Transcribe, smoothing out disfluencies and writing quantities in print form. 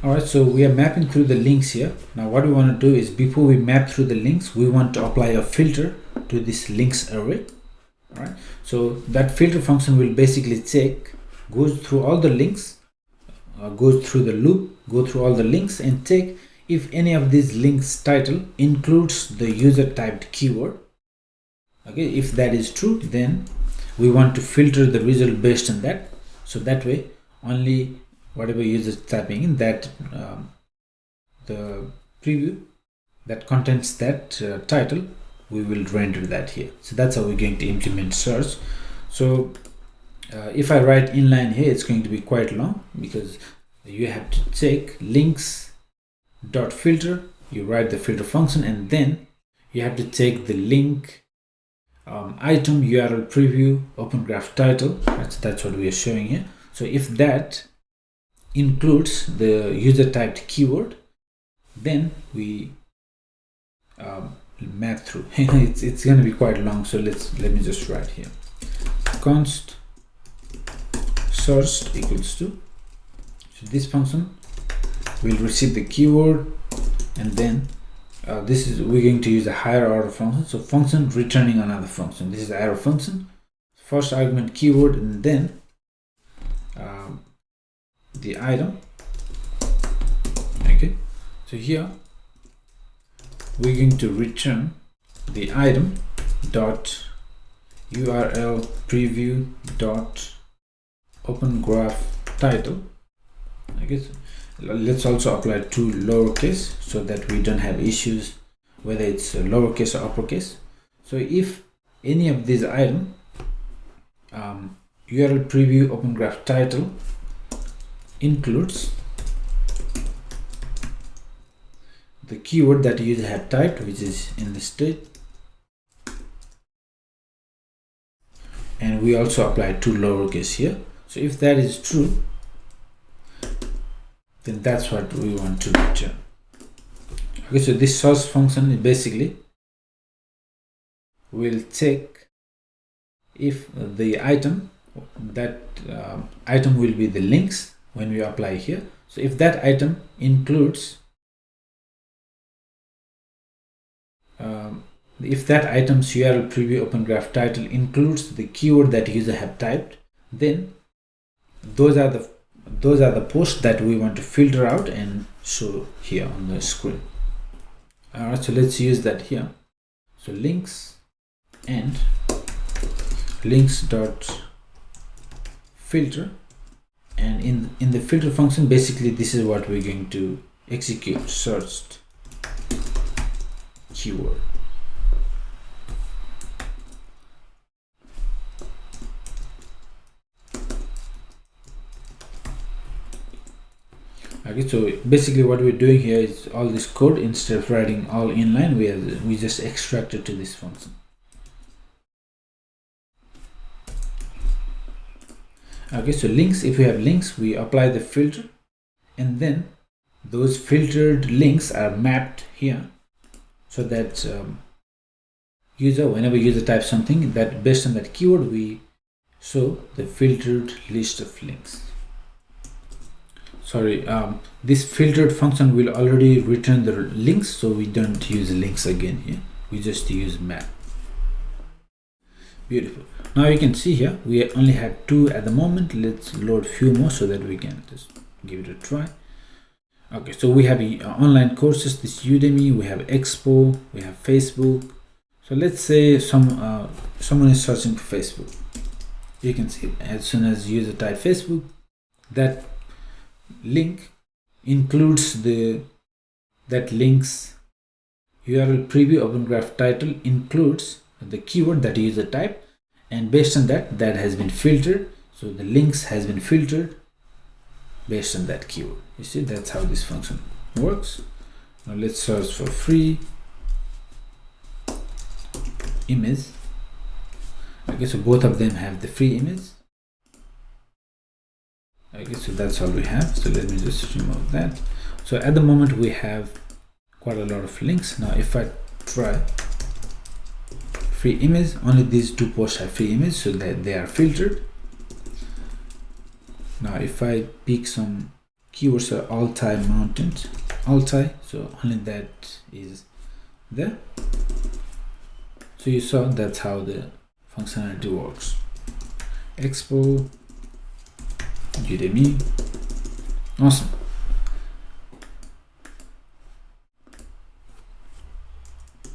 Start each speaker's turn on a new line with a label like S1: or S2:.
S1: All right, so we are mapping through the links here. Now what we want to do is, before we map through the links, we want to apply a filter to this links array. All right, so that filter function will basically goes through all the links, goes through the loop, go through all the links, and check if any of these links title includes the user typed keyword. Okay, if that is true, then we want to filter the result based on that. So that way, only whatever user typing in that the preview that contains that title, we will render that here. So that's how we're going to implement search. So if I write inline here, it's going to be quite long, because you have to check links dot filter. You write the filter function, and then you have to check the link item URL preview open graph title. That's what we are showing here. So if that includes the user typed keyword, then we map through. it's going to be quite long, so let me just write here const searched equals to, so this function will receive the keyword, and then we're going to use a higher order function. So function returning another function. This is the arrow function, first argument keyword, and then the item. Okay, so here we're going to return the item dot URL preview dot open graph title. Okay, so let's also apply two lowercase so that we don't have issues whether it's lowercase or uppercase. So if any of these item URL preview open graph title includes the keyword that you have typed, which is in the state, and we also apply two lowercase here. So if that is true, then that's what we want to return. Okay, so this source function basically will check if the item, that item will be the links when we apply here. So if that item includes if that item's URL preview open graph title includes the keyword that user have typed, then those are the posts that we want to filter out and show here on the screen. All right, so let's use that here. So links and links dot filter, and in the filter function, basically this is what we're going to execute: searched keyword. Okay, so basically what we're doing here is all this code, instead of writing all inline, we just extract it to this function. Okay, so links, if we have links, we apply the filter, and then those filtered links are mapped here, so that whenever user types something, that based on that keyword, we show the filtered list of links. Sorry, this filtered function will already return the links, so we don't use links again here. We just use map. Beautiful. Now you can see here we only have two at the moment. Let's load few more so that we can just give it a try. Okay, so we have online courses, this Udemy, we have Expo, we have Facebook. So let's say someone is searching for Facebook. You can see as soon as user type Facebook, that link includes that link's URL preview open graph title includes the keyword that user type, and based on that has been filtered. So the links has been filtered based on that keyword. You see, that's how this function works. Now let's search for free image. Okay, so both of them have the free image. Okay, so that's all we have. So let me just remove that. So at the moment we have quite a lot of links. Now if I try free image, only these two posts have free image, so that they are filtered. Now if I pick some keywords are Altai Mountains, Altai, so only that is there. So you saw that's how the functionality works. Expo, Udemy, awesome.